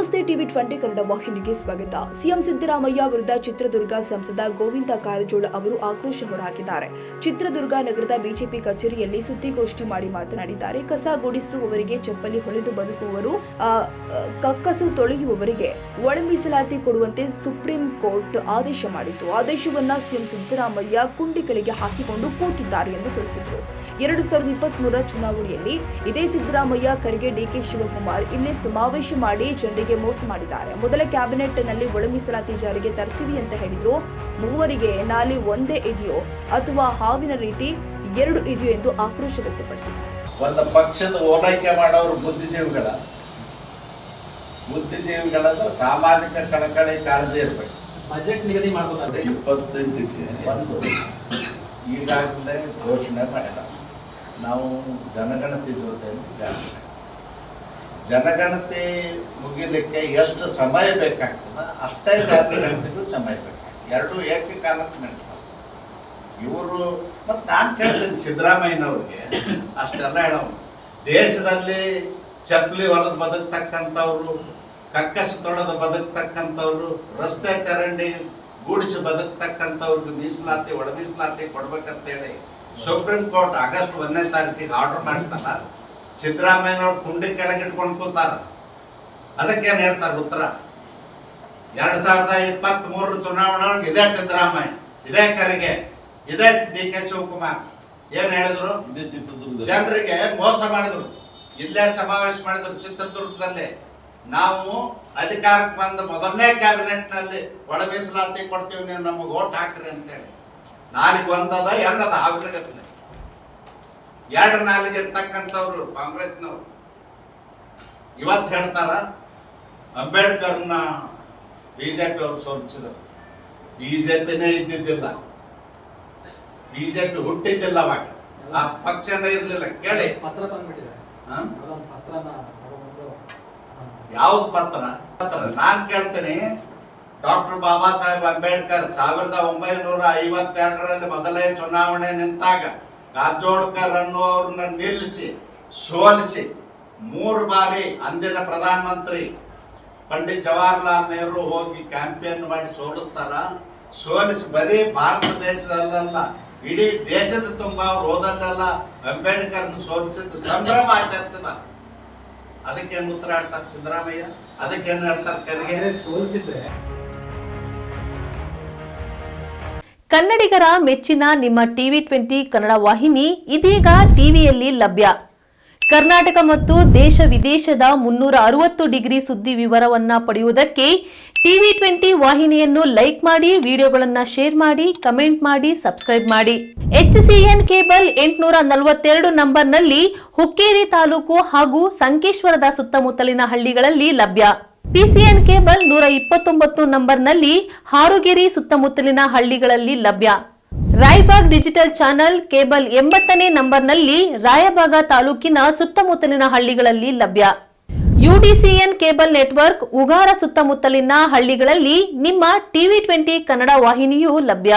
ನಮಸ್ತೆ ಟಿವಿ 20 ಕನ್ನಡ ವಾಹಿನಿಗೆ ಸ್ವಾಗತ. ಸಿಎಂ ಸಿದ್ದರಾಮಯ್ಯ ವಿರುದ್ಧ ಚಿತ್ರದುರ್ಗ ಸಂಸದ ಗೋವಿಂದ ಕಾರಜೋಳ ಅವರು ಆಕ್ರೋಶ ಹೊರಹಾಕಿದ್ದಾರೆ. ಚಿತ್ರದುರ್ಗ ನಗರದ ಬಿಜೆಪಿ ಕಚೇರಿಯಲ್ಲಿ ಸುದ್ದಿಗೋಷ್ಠಿ ಮಾಡಿ ಮಾತನಾಡಿದ್ದಾರೆ. ಕಸ ಗುಡಿಸುವವರಿಗೆ ಚಪ್ಪಲಿ ಹೊಲಿದು ಬದುಕುವವರು, ಕಕ್ಕಸು ತೊಳೆಯುವವರಿಗೆ ಒಳ ಮೀಸಲಾತಿ ಕೊಡುವಂತೆ ಸುಪ್ರೀಂ ಕೋರ್ಟ್ ಆದೇಶ ಮಾಡಿತು. ಆದೇಶವನ್ನ ಸಿಎಂ ಸಿದ್ದರಾಮಯ್ಯ ಕುಂಡಿಗಳಿಗೆ ಹಾಕಿಕೊಂಡು ಕೂತಿದ್ದಾರೆ ಎಂದು ತಿಳಿಸಿದರು. 2023 ಚುನಾವಣೆಯಲ್ಲಿ ಇದೇ ಸಿದ್ದರಾಮಯ್ಯ ಕರೆಗೆ ಡಿಕೆ ಶಿವಕುಮಾರ್ ಇಲ್ಲೇ ಸಮಾವೇಶ ಮಾಡಿ ಜನರಿಗೆ ಮೋಸ ಮಾಡಿದ್ದಾರೆ. ಮೊದಲ ಕ್ಯಾಬಿನೆಟ್ ನಲ್ಲಿ ಒಳ ಮೀಸಲಾತಿ ಜಾರಿಗೆ ತರ್ತೀವಿ ಅಂತ ಹೇಳಿದ್ರು. ಮೂವರಿಗೆ ನಾಲಿ ಒಂದೇ ಇದೆಯೋ ಅಥವಾ ಹಾವಿನ ರೀತಿ ಎರಡು ಇದೆಯೋ ಎಂದು ಆಕ್ರೋಶ ವ್ಯಕ್ತಪಡಿಸಿದ್ದಾರೆ. ಒಂದು ಪಕ್ಷದ ಓಲೈಕೆ ಮಾಡೋರು ಬುದ್ಧಿಜೀವಿಗಳಂದ್ರೆ ಸಾಮಾಜಿಕ ಕಳಕಳಿ ಕಾಳಜಿ ಇರಬೇಕು. ಬಜೆಟ್ ನಿಗದಿ ಮಾಡಬಹುದು. 28 ಈಗಾಗಲೇ ಘೋಷಣೆ ಮಾಡಿದ ನಾವು ಜನಗಣತಿ ಜೊತೆಯಲ್ಲಿ ಜನಗಣತಿ ಮುಗಿಲಿಕ್ಕೆ ಎಷ್ಟು ಸಮಯ ಬೇಕಾಗ್ತದೆ ಅಷ್ಟೇ ಜಾತಿ ಗಣತಿಗೂ ಸಮಯ ಬೇಕು. ಎರಡು ಏಕಕಾಲಕ್ಕೆ ನಡೀತಾವೆ ಇವರು. ಮತ್ತು ನಾನು ಕೇಳ್ತೀನಿ ಸಿದ್ದರಾಮಯ್ಯನವ್ರಿಗೆ ಅಷ್ಟೆಲ್ಲ ಹೇಳೋರು. ದೇಶದಲ್ಲಿ ಚಪ್ಪಲಿ ಹೊಲದ ಬದುಕ್ತಕ್ಕಂಥವ್ರು, ಕಕ್ಕಸ್ ತೊಡೆದು ಬದುಕ್ತಕ್ಕಂಥವ್ರು, ರಸ್ತೆ ಚರಂಡಿ ಗೂಡಿಸಿ ಬದುಕ್ತಕ್ಕಂಥವ್ರಿಗೆ ಮೀಸಲಾತಿ ಒಳ ಮೀಸಲಾತಿ ಕೊಡ್ಬೇಕಂತೇಳಿ ಸುಪ್ರೀಂ ಕೋರ್ಟ್ ಆಗಸ್ಟ್ 1ನೇ ತಾರೀಕಿಗೆ ಆರ್ಡರ್ ಮಾಡ್ತಾರ. ಸಿದ್ದರಾಮಯ್ಯನವ್ರು ಕುಂಡಿ ಕೆಳಗಿಟ್ಕೊಂಡು ಕೂತಾರ. ಅದಕ್ಕೇನು ಹೇಳ್ತಾರೆ ಉತ್ತರ? 2023 ಚುನಾವಣೆಯೊಳಗೆ ಇದೇ ಸಿದ್ದರಾಮಯ್ಯ, ಇದೇ ಕರೆಗೆ, ಇದೇ ಡಿಕೆ ಶಿವಕುಮಾರ್ ಏನ್ ಹೇಳಿದ್ರು? ಜನರಿಗೆ ಮೋಸ ಮಾಡಿದ್ರು. ಇಲ್ಲೇ ಸಮಾವೇಶ ಮಾಡಿದ್ರು ಚಿತ್ರದುರ್ಗದಲ್ಲಿ. ನಾವು ಅಧಿಕಾರಕ್ಕೆ ಬಂದ ಮೊದಲನೇ ಕ್ಯಾಬಿನೆಟ್ ನಲ್ಲಿ ಒಳ ಮೀಸಲಾತಿ ಕೊಡ್ತೀವಿ, ನೀವು ನಮಗೆ ಓಟ್ ಹಾಕ್ರಿ ಅಂತೇಳಿ. ನಾಲಿಗೆ ಒಂದದ ಎರಡದ ಆಗ್ಲಿಗತ್ತೆ. ಎರಡು ನಾಲಿಗೆ ಇರ್ತಕ್ಕಂಥವ್ರು ಕಾಂಗ್ರೆಸ್ನವ್ರು ಇವತ್ತು ಹೇಳ್ತಾರ ಅಂಬೇಡ್ಕರ್ನ ಬಿಜೆಪಿ ಅವರು ಸೋಲಿಸಿದರು. ಬಿಜೆಪಿನೇ ಇದ್ದಿದ್ದಿಲ್ಲ, ಬಿಜೆಪಿ ಹುಟ್ಟಿದ್ದಿಲ್ಲ ಅವಾಗ, ಆ ಪಕ್ಷನೇ ಇರ್ಲಿಲ್ಲ. ಕೇಳಿ ಯಾವ್ದು ಪತ್ರ? ನಾನ್ ಕೇಳ್ತೀನಿ, ಡಾಕ್ಟರ್ ಬಾಬಾ ಸಾಹೇಬ್ ಅಂಬೇಡ್ಕರ್ 1952ರಲ್ಲಿ ಮೊದಲೇ ಚುನಾವಣೆ ನಿಂತಾಗ ಕಾರಜೋಳಕರ್ ಅನ್ನುವ್ರನ್ನ ನಿಲ್ಲಿಸಿ ಸೋಲಿಸಿ 3 ಬಾರಿ ಅಂದಿನ ಪ್ರಧಾನಮಂತ್ರಿ ಪಂಡಿತ್ ಜವಾಹರ್ಲಾಲ್ ನೆಹರು ಹೋಗಿ ಕ್ಯಾಂಪೇನ್ ಮಾಡಿ ಸೋಲಿಸ್ತಾರ. ಸೋಲಿಸಿ ಬರೀ ಭಾರತ ದೇಶದಲ್ಲ ಇಡೀ ದೇಶದ ತುಂಬಾ ಅವ್ರು ಹೋದಲ್ಲೆಲ್ಲ ಅಂಬೇಡ್ಕರ್ನ ಸೋಲಿಸಿದ್ದು ಸಂಭ್ರಮ ಆಚರಿಸಿದ. ಅದಕ್ಕೇನು ಉತ್ತರ ಹೇಳ್ತಾರೆ ಸಿದ್ದರಾಮಯ್ಯ? ಅದಕ್ಕೇನು ಹೇಳ್ತಾರೆ ಕರೆಗೆ ಸೋಲಿಸಿದ್ರೆ? ಕನ್ನಡಿಗರ ಮೆಚ್ಚಿನ ನಿಮ್ಮ ಟಿವಿ 20 ಕನ್ನಡ ವಾಹಿನಿ ಇದೀಗ ಟಿವಿಯಲ್ಲಿ ಲಭ್ಯ. ಕರ್ನಾಟಕ ಮತ್ತು ದೇಶ ವಿದೇಶದ 360 ಡಿಗ್ರಿ ಸುದ್ದಿ ವಿವರವನ್ನ ಪಡೆಯುವುದಕ್ಕೆ ಟಿವಿ 20 ವಾಹಿನಿಯನ್ನು ಲೈಕ್ ಮಾಡಿ, ವಿಡಿಯೋಗಳನ್ನು ಶೇರ್ ಮಾಡಿ, ಕಮೆಂಟ್ ಮಾಡಿ, ಸಬ್ಸ್ಕ್ರೈಬ್ ಮಾಡಿ. HCN ಕೇಬಲ್ 842 ನಂಬರ್ನಲ್ಲಿ ಹುಕ್ಕೇರಿ ತಾಲೂಕು ಹಾಗೂ ಸಂಕೇಶ್ವರದ ಸುತ್ತಮುತ್ತಲಿನ ಹಳ್ಳಿಗಳಲ್ಲಿ ಲಭ್ಯ. PCN ಕೇಬಲ್ 129 ನಂಬರ್ನಲ್ಲಿ ಹಾರುಗೆರೆ ಸುತ್ತಮುತ್ತಲಿನ ಹಳ್ಳಿಗಳಲ್ಲಿ ಲಭ್ಯ. ರಾಯಬಾಗ್ ಡಿಜಿಟಲ್ ಚಾನೆಲ್ ಕೇಬಲ್ 80ನೇ ನಂಬರ್ನಲ್ಲಿ ರಾಯಬಾಗ ತಾಲೂಕಿನ ಸುತ್ತಮುತ್ತಲಿನ ಹಳ್ಳಿಗಳಲ್ಲಿ ಲಭ್ಯ. UDCN ಕೇಬಲ್ ನೆಟ್ವರ್ಕ್ ಉಗಾರ ಸುತ್ತಮುತ್ತಲಿನ ಹಳ್ಳಿಗಳಲ್ಲಿ ನಿಮ್ಮ ಟಿವಿ 20 ಕನ್ನಡ ವಾಹಿನಿಯೂ ಲಭ್ಯ.